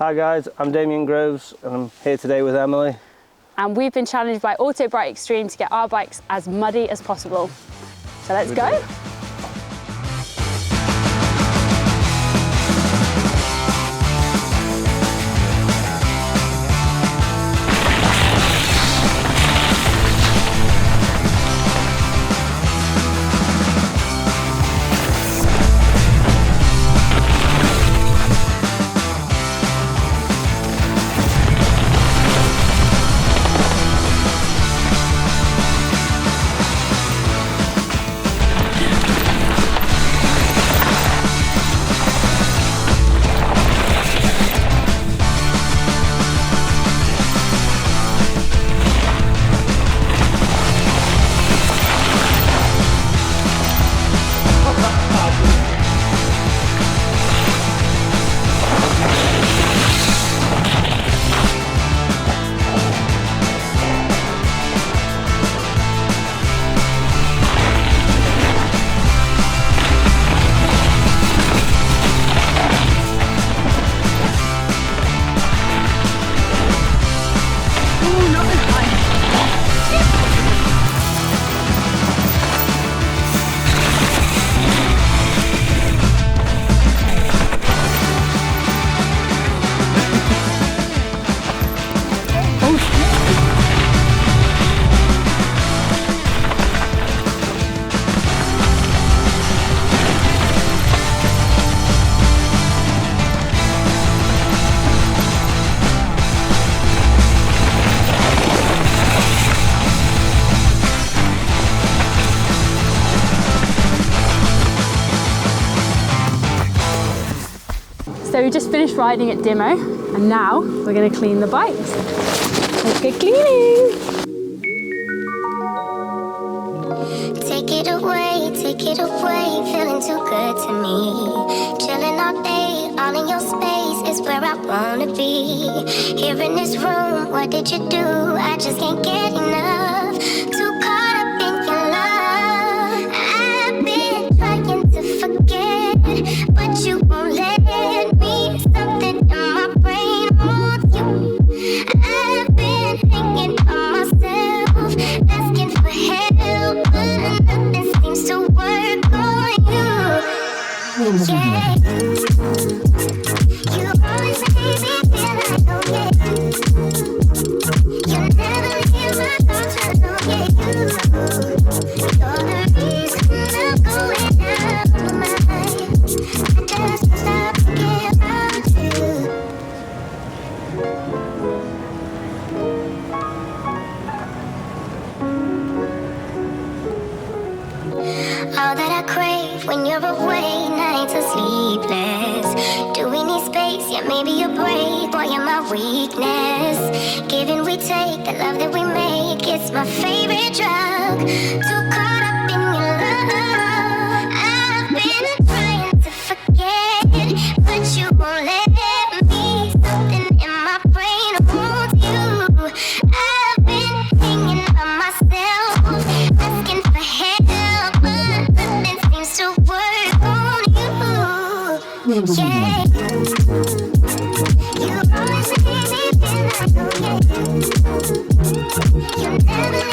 Hi guys, I'm Damian Groves and I'm here today with Emily. And we've been challenged by Autobrite Extreme to get our bikes as muddy as possible. So let's go. So we just finished riding at Dimmo and now we're going to clean the bikes. Let's get cleaning! Take it away, feeling too good to me. Chilling all day, all in your space is where I wanna be. Here in this room, what did you do? I just can't get enough. Too caught up in your love. I've been trying to forget, but you won't let me. Something in my brain wants you. I've been hanging on myself, asking for help, but nothing seems to work on you. Yeah, you always make me feel like, oh yeah, you never leave my thoughts alone. Yeah, you're the reason I'm going out of my mind. I just can't stop thinking about you. All that I crave when you're away, nights are sleepless. Do we need space? Yeah, maybe a break. Boy, you're my weakness. Give and we take, the love that we make, it's my favorite drug. Too caught up in your love. I've been trying to forget, but you won't let me. Something in my brain wants you. I've been hanging by myself, asking for help, but nothing seems to work on you. Yeah, you always make me feel like, oh yeah, you never